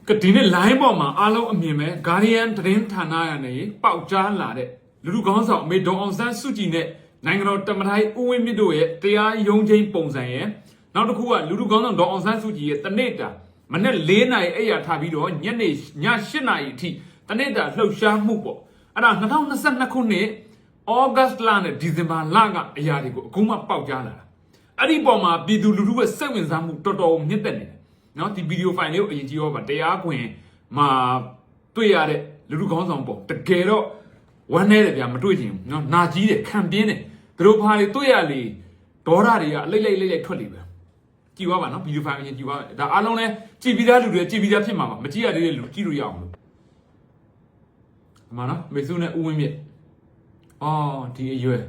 ကဒီနေ့ line ပေါ်မှာအားလုံးအမြင်ပဲ Guardian သတင်းဌာနရနေပေါက်ကြားလာတဲ့လူလူကောင်းဆောင်အမေဒေါ်အောင်ဆန်းစုကြည်နဲ့နိုင်ငံတော်တမန်တိုင်းဦးဝင်းမြင့်တို့ရဲ့တရားရုံးချင်းပုံစံရဲ့နောက်တစ်ခုကလူလူကောင်းဆောင်ဒေါ်အောင်ဆန်းစုကြည်ရဲ့တနေ့တာမနေ့4နာရီအဲ့ရထားပြီးတော့ညနေည8နာရီအထိတနေ့တာလှုပ်ရှားမှုပေါ့အဲ့ဒါ2022ခုနှစ်ဩဂတ်လနဲ့ဒီဇင်ဘာလကအရာတွေကိုအခုမှပေါက်ကြားလာတာအဲ့ဒီပေါ်မှာပြည်သူလူထုရဲ့စိတ်ဝင်စားမှုတော်တော်မြင့်တက်နေတယ်နော်ဒီဗီဒီယိုဖိုင်လေးကိုအရင်ကြည့်ရောပါတရားခွင်မှာတွေ့ရတဲ့လူလူကောင်းဆောင်ပေါ့တကယ်တော့ဝမ်းနေတယ်ဗျာမတွေ့ချင်ဘူးနော်နာကြီးတယ်ခံပြင်းတယ်သူတို့ဘာတွေတွေ့ရလေဒေါရတွေကအလိတ်ထွက်နေပဲကြည့်ပါပါနော်ဗီဒီယိုဖိုင်အရင်ကြည့်ပါဒါအားလုံးလဲကြည့်ပြီးသားလူတွေကြည့်ပြီးသားဖြစ်မှာပါမကြည့်ရသေးတဲ့လူကြည့်လို့ရအောင်လို့ဒီမှာနော်မေစုနဲ့ဦးဝင်းမြင့်အော်ဒီအရွယ်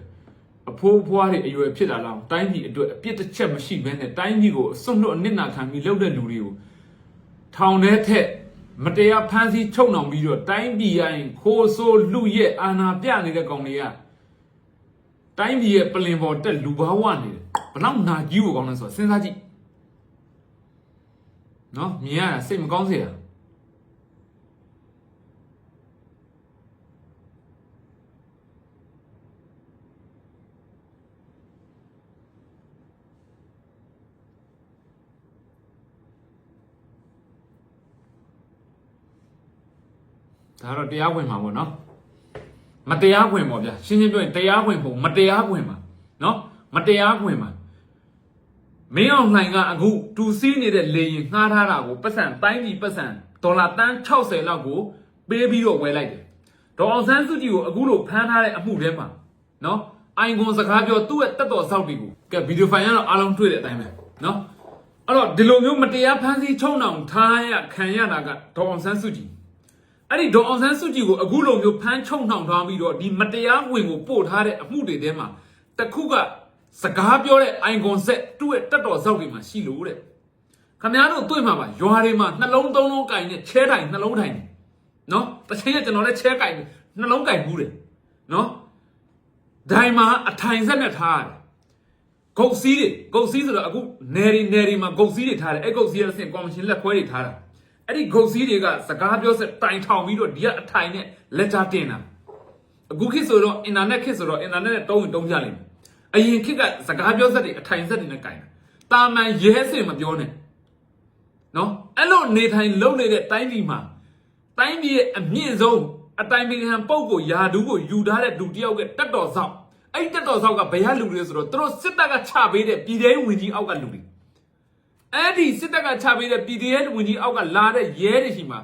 အဖိုးဖွားတွေအရွယ်ဖြစ်တာလားတိုင်းပြည်အတွက်အပြစ်တစ်ချက်မရှိဘဲနဲ့တိုင်းပြည်ကိုအစွန့်လွတ်အနစ်နာခံပြီးလှုပ်တဲ့လူတွေကိုထောင်ထဲထက်မတရားဖမ်းဆီးချုပ်နှောင်ပြီးတော့တိုင်းပြည်ရင်ခိုးဆိုးလူရဲ့အာဏာပြနေတဲ့ကောင်တွေကတိုင်းပြည်ရဲ့ပလင်ပေါ်တက်လူဘာဝနေတယ်ဘလောက်နာကြီးကိုကောင်းလဲဆိုတော့စဉ်းစားကြည့်နော်မြင်ရတာစိတ်မကောင်းစေတာဒါတော့တရားဝင်မှာပေါ့နော်မတရားဝင်ပေါ့ဗျာရှင်းရှင်းပြောရင်တရားဝင်ဖို့မတရားဝင်မှာနော်မတရားဝင်မှာမင်းအောင်လှိုင်ကအခုတူစီးနေတဲ့လေရင်ငှားထားတာကိုပတ်စံတိုင်းပြည်ပတ်စံဒေါ်လာတန်း60လောက်ကိုပေးပြီးတော့ဝယ်လိုက်တယ်ဒေါ်အောင်ဆန်းစုကြည်ကိုအခုလိုဖမ်းထားတဲ့အမှုထဲမှာနော်အိုင်ကွန်စကားပြောသူ့ရဲ့တက်တော်ဆောက်တွေကိုကဲဗီဒီယိုဖိုင်ကတော့အားလုံးတွေ့တဲ့အတိုင်းပဲနော်အဲ့တော့ဒီလိုမျိုးမတရားဖမ်းဆီးချုံနှောင်ထားရခံရတာကဒေါ်အောင်ဆန်းစုကြည်အဲ့ဒီဒေါ်အောင်ဆန်းစုကြည်ကိုအခုလိုမျိုးဖမ်းချုံနှောင်ထားပြီးတော့ဒီမတရားဝင်ကိုပို့ထားတဲ့အမှုတွေထဲမှာတခုကစကားပြောတဲ့အိုင်ကွန်ဆက်သူ့ရဲ့တက်တော်ဆောက်တွေမှာရှိလို့တဲ့ခင်ဗျားတို့တွေ့မှာပါရွာတွေမှာနှလုံးသုံးလုံးကင်နဲ့ချဲတိုင်နှလုံးထိုင်နော်တစ်ချိန်ကကျွန်တော်လည်းချဲကင်နှလုံးကင်ဘူးတယ်နော်ဒိုင်မှာအထိုင်ဆက်နဲ့ထားရတယ်ဂုတ်စီးဆိုတော့အခုနယ်တွေမှာဂုတ်စီးတွေထားတယ်အဲ့ဂုတ်စီးရတဲ့ကော်မရှင်လက်ခွဲတွေထားတာအဲ့ဒီဂုတ်စီးတွေကစကားပြောဆက်တိုင်ထောင်ပြီးတော့ဒီကအထိုင်နဲ့လက်ချတင်တာအခုခေတ်ဆိုတော့အင်တာနက်ခေတ်ဆိုတော့အင်တာနက်နဲ့တုံးပြလိမ့်မယ်အရင်ခေတ်ကစကားပြောဆက်တွေအထိုင်ဆက်တွေနဲ့ကင်တာတာမန်ရဲစင်မပြောနဲ့နော်အဲ့လိုနေထိုင်လုံနေတဲ့တိုင်းပြည်မှာတိုင်းပြည်ရဲ့အမြင့်ဆုံးအတိုင်းပြည်ခံပုတ်ကိုယာဒူးကိုယူထားတဲ့လူတယောက်ကတက်တော်ဆောက်အဲ့တက်တော်ဆောက်ကဘယ်ရလူတွေဆိုတော့သူတို့စစ်တပ်ကချပေးတဲ့ပြည်ထောင်ဝင်ကြီးအောက်ကလူတွေအဲ့ဒီစစ်တပ်ကချပေးတဲ့ပြည်ထောင်ဝင်ကြီးအောက်ကလာတဲ့ရဲတွေရှိမှာ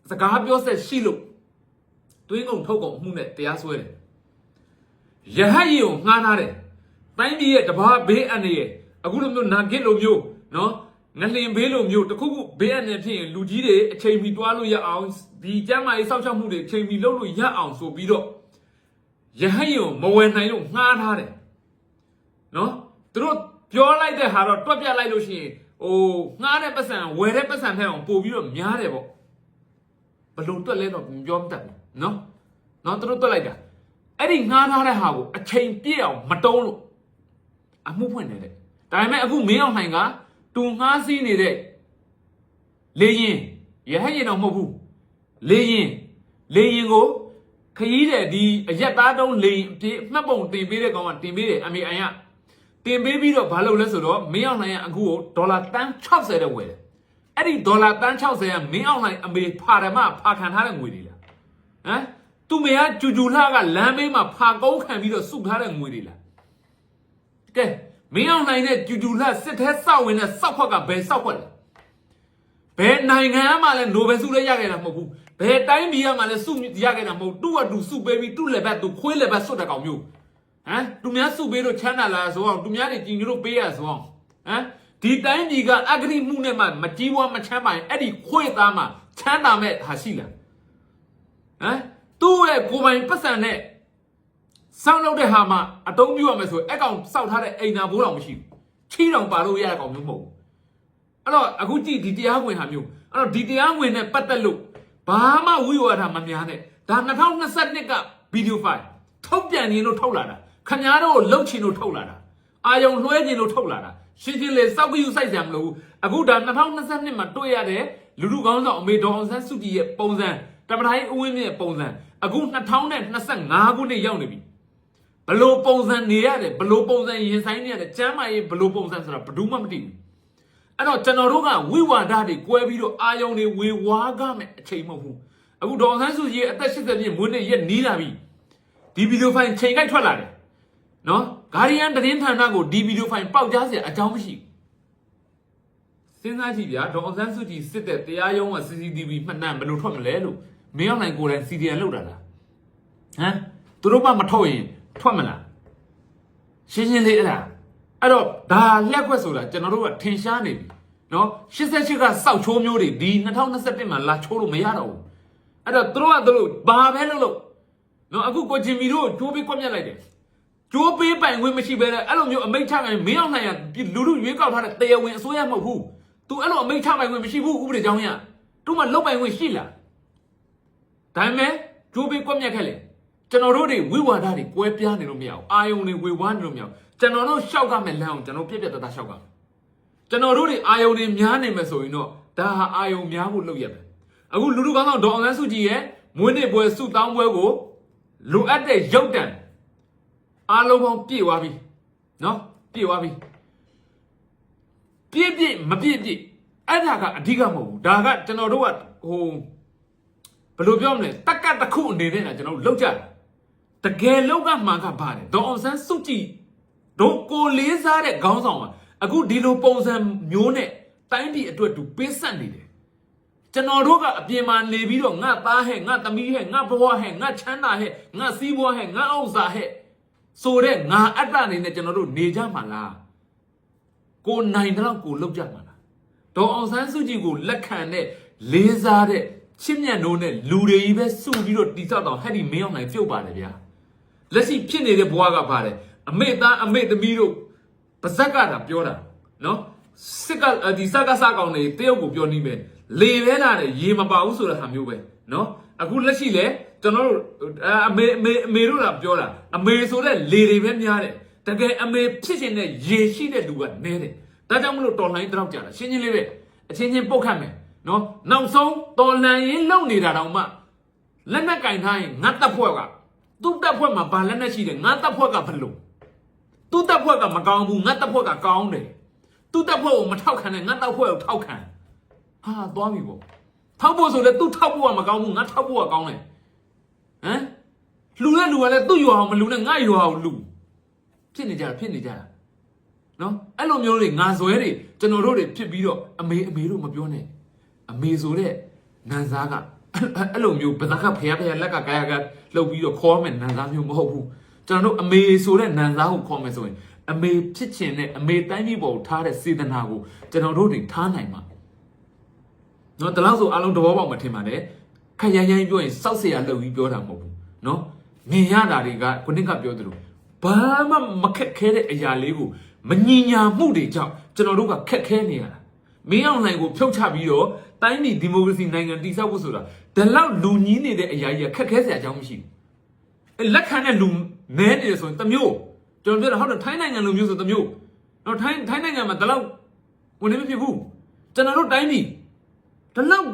စကားပြောဆက်ရှိလို့တွင်းကုန်ထုတ်ကုန်အမှုနဲ့တရားစွဲတယ်ရဟတ်ရီကိုငှားထားတယ်တိုင်းပြည်ရဲ့တဘာဘေးအန္တရာယ်အခုလိုမျိုးနာဂစ်လိုမျိုးနော်ငလင်ဘေးလိုမျိုးတခုခုဘေးအန္တရာယ်ဖြစ်ရင်လူကြီးတွေအချိန်မီတွားလို့ရအောင်ဒီကျမ်းမာရေးစောင့်ရှောက်မှုတွေအချိန်မီလုပ်လို့ရအောင်ဆိုပြီးတော့ရဟတ်ရီကိုမဝယ်နိုင်လို့ငှားထားတယ်နော်သူတို့ပြောလိုက်တဲ့ဟာတော့တွက်ပြလိုက်လို့ရှိရင်ငှားတဲ့ပတ်စံဝယ်တဲ့ပတ်စံထဲအောင်ပို့ပြီးတော့များတယ်ပေါ့ဘလို့တွက်လဲတော့ပြောမတတ်ဘူးနော်သူတို့တွက်လိုက်တာအဲ့ဒီငှားထားတဲ့ဟာကိုအချိန်ပြည့်အောင်မတုံးလို့အမှုဖွင့်နေတယ်ဒါပေမဲ့အခုမင်းအောင်နိုင်ကတူငှားစီးနေတဲ့လေရင်ရဟရင်တော့မဟုတ်ဘူးလေရင်ကိုခရီးတဲ့ဒီအရက်သားတုံးလေရင်အပြည့်မှတ်ပုံတင်ပေးတဲ့ကောင်ကတင်ပေးတယ် MAI ကတင်ပေးပြီးတော့ဘာလုပ်လဲဆိုတော့မင်းအောင်နိုင်ကအခုကိုဒေါ်လာတန်း60တဲ့ဝယ်တယ်အဲ့ဒီဒေါ်လာတန်း60ကမင်းအောင်နိုင်အမေဖာဓမ္မဖာခံထားတဲ့ငွေတွေလားဟမ်သူမေကဂျူလှကလမ်းဘေးမှာဖာကုန်းခံပြီးတော့စုထားတဲ့ငွေတွေလားကဲမင်းအောင်နိုင်တဲ့ဂျူလှစစ်သေးစောက်ဝင်တဲ့စောက်ခွက်ကဘယ်စောက်ခွက်လဲဘယ်နိုင်ငံမှလည်းနိုဘယ်ဆုလည်းရခဲ့တာမဟုတ်ဘူးဘယ်တိုင်းပြည်မှလည်းဆုရခဲ့တာမဟုတ်သူ့ကသူစုပေးပြီးသူ့လက်ဘက်သူခွေးလက်ဘက်ဆွတ်တဲ့ကောင်မျိုးဟမ်သူများစုပေးလို့ချမ်းသာလာဆိုအောင်သူများတွေကြည်ညိုလို့ပေးရဆိုအောင်ဟမ်ဒီတိုင်းပြည်ကအဂတိမှုနဲ့မှမကြီးပွားမချမ်းပါရင်အဲ့ဒီခွေးသားမှချမ်းသာမဲ့ဟာရှိလားဟမ်သူ့ရဲ့ကိုယ်ပိုင်ပတ်စံနဲ့စောင်းလုပ်တဲ့ဟာမှအတုံးပြရမယ်ဆိုအဲ့ကောင်စောက်ထားတဲ့အိမ်နာဘိုးတော်မရှိဘူးချီးတော်ပါလို့ရတဲ့ကောင်မျိုးမဟုတ်ဘူးအဲ့တော့အခုကြည့်ဒီတရားဝင်ဟာမျိုးအဲ့တော့ဒီတရားဝင်နဲ့ပတ်သက်လို့ဘာမှဝိဝါဒမများနဲ့ဒါ2022ကဗီဒီယိုဖိုင်ထုတ်ပြန်နေလို့ထုတ်လာတာခင်ဗျားတို့လှုပ်ချင်လို့ထုတ်လာတာအာယုံလွှဲချင်လို့ထုတ်လာတာရှင်းရှင်းလေးစောက်ပြီးစိုက်ကြမလို့အခုဒါ2022မှာတွေ့ရတဲ့ လူလူကောင်းဆောင်အမေဒေါ်အောင်ဆန်းစုကြည်ရဲ့ပုံစံတမထိုင်းဦးဝင်းမြင့်ပုံစံအခု2025ခုနှစ်ရောက်နေပြီဘလို့ပုံစံနေရတယ်ဘလို့ပုံစံရင်ဆိုင်နေရတယ်ကျမ်းမာရေးဘလို့ပုံစံဆိုတာဘယ်သူမှမသိဘူးအဲ့တော့ကျွန်တော်တို့ကဝိဝါဒတွေကွဲပြီးတော့အာယုံတွေဝေဝါးကမဲ့အချိန်မဟုတ်ဘူးအခုဒေါ်အောင်ဆန်းစုကြည်အသက်80ပြည့်မွေးနေ့ရက်နီးလာပြီဒီဗီဒီယိုဖိုင်ချိန်ကိုက်ထွက်လာတယ်နော်ဂါရီယန်သတင်းဌာနကိုဒီဗီဒီယိုဖိုင်ပေါက်ကြားစရာအကြောင်းမရှိစဉ်းစားကြည့်ဗျာဒေါ်အောင်ဆန်းစုကြည်စစ်တဲ့တရားရုံးက CCTV မှတ်တမ်းဘယ်လိုထွက်မလဲလို့မင်းအောင်နိုင်ကိုယ်တိုင် CDN လောက်တာလားဟမ်သူတို့မှမထုတ်ရင်ထွက်မလားရှင်းရှင်းလေးအဲ့တော့ဒါလက်ခွက်ဆိုတာကျွန်တော်တို့ကထင်ရှားနေပြီနော်88ကစောက်ချိုးမျိုးတွေဒီ2021မှာလာချိုးလို့မရတော့ဘူးအဲ့တော့သူတို့ဘာပဲလုပ်နော်အခုကိုဂျင်မီတို့ကျိုးပေးကွက်မြက်လိုက်တယ်ကျိုးပေးပိုင်ခွင့်မရှိဘဲအဲ့လိုမျိုးအမိတ်ချခိုင်းမင်းအောင်နိုင်ကလူလူရွေးကောက်ထားတဲ့တရားဝင်အစိုးရမဟုတ်ဘူးသူအဲ့လိုအမိတ်ချပိုင်ခွင့်မရှိဘူးဥပဒေကြောင်းရသူမှလုတ်ပိုင်ခွင့်ရှိလားဒါပေမဲ့ကျိုးပေးကွက်မြက်ခဲ့လေကျွန်တော်တို့တွေဝိဝါဒတွေကွဲပြားနေလို့မရဘူးအာယုံတွေဝေဝါးနေလို့မရဘူးကျွန်တော်တို့ရှောက်ကမဲ့လမ်းအောင်ကျွန်တော်ပြက်ပြက်တသားရှောက်ကကျွန်တော်တို့တွေအာယုံတွေများနေမယ်ဆိုရင်တော့ဒါဟာအာယုံများဖို့လုပ်ရတယ်အခုလူလူကောင်းဆောင်ဒေါ်အောင်ဆန်းစုကြည်ရဲ့မွေးနေ့ပွဲစုတောင်းပွဲကိုလိုအပ်တဲ့ရုပ်တံအားလုံးပေါင်းပြည့်သွားပြီနော်ပြည့်သွားပြီပြည့်မပြည့်အဲ့ဒါကအဓိကမဟုတ်ဘူးဒါကကျွန်တော်တို့ကဘယ်လိုပြောမလဲတက်ကတစ်ခုအနေနဲ့ကျွန်တော်တို့လောက်ကြတယ်တကယ်လောက်ကမှန်ကပါတယ်ဒေါ်အောင်ဆန်းစုကြည်တို့ကိုလေးစားတဲ့ခေါင်းဆောင်ကအခုဒီလိုပုံစံမျိုးနဲ့တိုင်းပြည်အတွက်သူပေးဆက်နေတယ်ကျွန်တော်တို့ကအပြင်မှာနေပြီးတော့ငါသားဟဲ့ငါသမီးဟဲ့ငါဘဝဟဲ့ငါချမ်းသာဟဲ့ငါစီးပွားဟဲ့ငါဥစ္စာဟဲ့ဆိုတဲ့ငါအတ္တနေနဲ့ကျွန်တော်တို့နေကြမှာလားကိုနိုင်တော့ကိုလောက်ကြမှာလားဒေါ်အောင်ဆန်းစုကြည်ကိုလက်ခံတဲ့လေးစားတဲ့ချစ်မြတ်နိုးနဲ့လူတွေကြီးပဲစုပြီးတော့တိဆောက်တော့ဟဲ့ဒီမင်းအောင်နိုင်ပြုတ်ပါတယ်ဗျာလက်ရှိဖြစ်နေတဲ့ဘဝကပါတယ်အမေသားအမေသမီးတို့ပါဇက်ကတာပြောတာနော်စစ်ကဒီစကားစားကောင်တွေတယောက်ကိုပြောနေမယ်လေပဲလာတယ်ရေမပါဘူးဆိုတဲ့ဟာမျိုးပဲနော်အခုလက်ရှိလဲကျွန်တော်တို့အမေတို့ကပြောတာအမေဆိုတဲ့လေတွေပဲများတယ်တကယ်အမေဖြစ်ရှင်တဲ့ရေရှိတဲ့လူကနဲတယ်ဒါကြောင့်မလို့တော်လှန်ရေးတောက်ကြတာရှင်းရှင်းလေးပဲအချင်းချင်းပုတ်ခတ်မယ်နော်နောက်ဆုံးတော်လှန်ရေးလုံနေတာတောင်မှလက်နက်ကင်ထားရင်ငတ်တပ်ဖွဲ့ကသူ့တပ်ဖွဲ့မှာဗာလက်နက်ရှိတယ်ငတ်တပ်ဖွဲ့ကဘလို့သူ့တပ်ဖွဲ့ကမကောင်းဘူးငတ်တပ်ဖွဲ့ကကောင်းတယ်သူ့တပ်ဖွဲ့ကိုမထောက်ခံနဲ့ငတ်တပ်ဖွဲ့ကိုထောက်ခံဟာသွားပြီပေါ့ထောက်ဖို့ဆိုလည်းသူ့ထောက်ဖို့ကမကောင်းဘူးငါထောက်ဖို့ကကောင်းတယ်ဟမ်လူနဲ့လူကလည်းသူ့ရွာအောင်မလူနဲ့ငါရွာအောင်လူဖြစ်နေကြတာနော်အဲ့လိုမျိုးတွေငါဇွဲတွေကျွန်တော်တို့တွေဖြစ်ပြီးတော့အမေတို့မပြောနဲ့အမေဆိုတဲ့နန်းစားကအဲ့လိုမျိုးဗဇက်ကဖျားလက်ကကာယကလှုပ်ပြီးတော့ခေါ်မယ်နန်းစားမျိုးမဟုတ်ဘူးကျွန်တော်တို့အမေဆိုတဲ့နန်းစားကိုခေါ်မယ်ဆိုရင်အမေဖြစ်ချင်တဲ့အမေတိုင်းပြည်ပေါ်ထားတဲ့စေတနာကိုကျွန်တော်တို့တွေထားနိုင်မှာနော်တလောက်ဆိုအားလုံးသဘောပေါက်မှထင်ပါတယ်ခက်ရိုင်းပြောရင်စောက်เสียလှုပ်ပြီးပြောတာမဟုတ်ဘူးနော်မြင်ရတာတွေကခုနကပြောသလိုဘာမှမခက်ခဲတဲ့အရာလေးကိုမညင်ညာမှုတွေကြောင့်ကျွန်တော်တို့ကခက်ခဲနေရတာမင်းအောင်လှိုင်ကိုဖြုတ်ချပြီးတော့တိုင်းပြည်ဒီမိုကရေစီနိုင်ငံတည်ဆောက်ဖို့ဆိုတာဒီလောက်လူကြီးနေတဲ့အရာကြီးကခက်ခဲစရာအကြောင်းမရှိဘူးလက်ခံတဲ့လူနဲနေတယ်ဆိုရင်တမျိုးကျွန်တော်ပြောတာဟုတ်တယ်ထိုင်းနိုင်ငံလူမျိုးဆိုတမျိုးတော့ထိုင်းနိုင်ငံမှာဒီလောက်ဝင်နေမဖြစ်ဘူးကျွန်တော်တို့တိုင်းပြည်ဒီလောက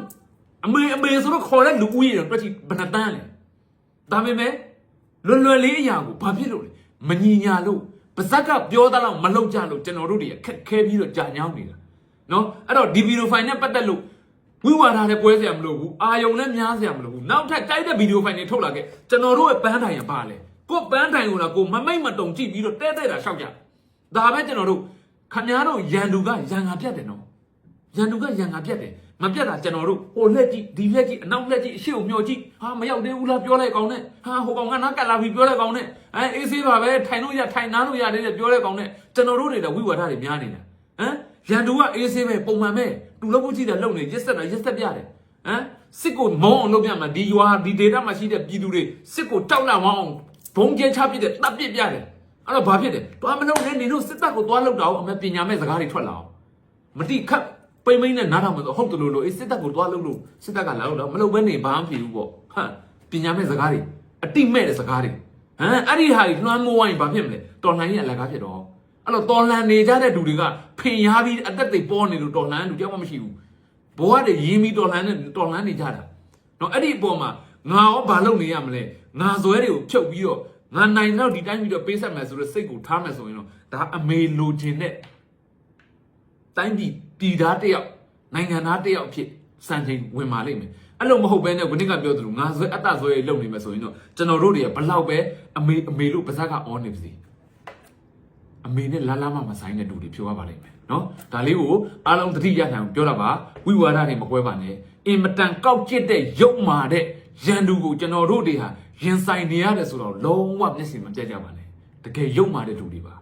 ်အမေဆိုတော့ခေါ်တဲ့လူဦးရေတော့တွက်ကြည့်ဘယ်နှတန်းလဲဒါပေမဲ့လွယ်လေးအရာကိုဘာဖြစ်လို့လဲမညီညာလို့ပါဇက်ကပြောတာတော့မလုပ်ကြလို့ကျွန်တော်တို့တွေခက်ခဲပြီးတော့ကြာညောင်းနေတာနော်အဲ့တော့ဒီဗီဒီယိုဖိုင်နဲ့ပတ်သက်လို့ဝိဝါဒနဲ့ကွဲစရာမလိုဘူးအာယုံနဲ့များစရာမလိုဘူးနောက်ထပ်ကြိုက်တဲ့ဗီဒီယိုဖိုင်တွေထုတ်လာခဲ့ကျွန်တော်တို့ရဲ့ပန်းတိုင်ရပါလေကိုပန်းတိုင်ကိုလားကိုမမိတ်မတုံကြည့်ပြီးတော့တဲတာရှောက်ကြဒါပဲကျွန်တော်တို့ခင်ဗျားတို့ရန်သူကရန်ငါပြတ်တယ်နော်ရန်သူကရန်ငါပြတ်တယ်မပြတ်တာကျွန်တော်တို့ဟိုလက်ကြည့်ဒီလက်ကြည့်အနောက်လက်ကြည့်အရှိကိုမျောကြည့်ဟာမရောက်သေးဘူးလားပြောလိုက်ကောင်နဲ့ဟာဟိုကောင်ကနားကလာပြီးပြောလိုက်ကောင်နဲ့အေးဆေးပါပဲထိုင်လို့ရထိုင်နားလို့ရတယ်ပြောလိုက်ကောင်နဲ့ကျွန်တော်တို့တွေတော့ဝိဝါဒတွေများနေတာဟမ်ရန်သူကအေးဆေးပဲပုံမှန်ပဲတူလို့ဖို့ကြည့်တယ်လုံနေရက်ဆက်ပြတယ်ဟမ်စစ်ကိုမောင်းအောင်လုပ်ပြမှာဒီရွာဒီဒေတာမှာရှိတဲ့ပြည်သူတွေစစ်ကိုတောက်လာအောင်ဘုံကျဲချပစ်တယ်တပ်ပစ်ပြတယ်အဲ့တော့ဘာဖြစ်တယ်တွားမလုပ်နဲ့နေတို့စစ်တပ်ကိုတွားလောက်တာအောင်အမေပညာမဲ့စကားတွေထွက်လာအောင်မတိခတ်ပိမ့်နဲ့နားထောင်မလို့ဟုတ်တယ်လို့စစ်တပ်ကိုတွားလို့စစ်တပ်ကလာလို့မလုပ်ဘဲနေဘာမှမဖြစ်ဘူးပေါ့ဟမ်ပညာမဲ့စကားတွေအတိမဲ့တဲ့စကားတွေဟမ်အဲ့ဒီဟာတွေလွှမ်းမိုးဝိုင်းဘာဖြစ်မလဲတော်လှန်ရေးအလကားဖြစ်တော့အဲ့တော့တော်လှန်နေကြတဲ့လူတွေကဖင်ရပြီးအသက်တွေပေါ်နေလို့တော်လှန်လူတယောက်မှမရှိဘူးဘ ဘဝတွေရင်းပြီးတော်လှန်နေကြတာနော်အဲ့ဒီအပေါ်မှာငါရောဘာလုပ်နေရမလဲငါဇွဲတွေကိုဖြုတ်ပြီးတော့ငါနိုင်တော့ဒီတိုင်းပြီးတော့ပေးဆက်မယ်ဆိုတော့စိတ်ကိုထားမယ်ဆိုရင်တော့ဒါအမေလိုချင်တဲ့တိုင်းပြည်သားတယောက်နိုင်ငံသားတယောက်ဖြစ်စံချိန်ဝင်ပါလိမ့်မယ်အဲ့လိုမဟုတ်ဘဲနဲ့ဝိနည်းကပြောသလိုငါဇွဲအတ္တဇွဲလုပ်နေမယ်ဆိုရင်တော့ကျွန်တော်တို့တွေကဘလောက်ပဲအမေလို့ပါဇက်ကအော်နေပါစေအမေနဲ့လာမဆိုင်တဲ့လူတွေဖြိုးရပါလိမ့်မယ်နော်ဒါလေးကိုအားလုံးသတိရနိုင်အောင်ပြောတာပါဝိဝါဒတွေမကွဲပါနဲ့အင်မတန်ကောက်ကျစ်တဲ့ရုပ်မာတဲ့ရန်သူကိုကျွန်တော်တို့တွေဟာရင်ဆိုင်နေရတယ်ဆိုတော့လုံးဝမျက်စိမပြတ်ကြပါနဲ့တကယ်ရုပ်မာတဲ့လူတွေပါ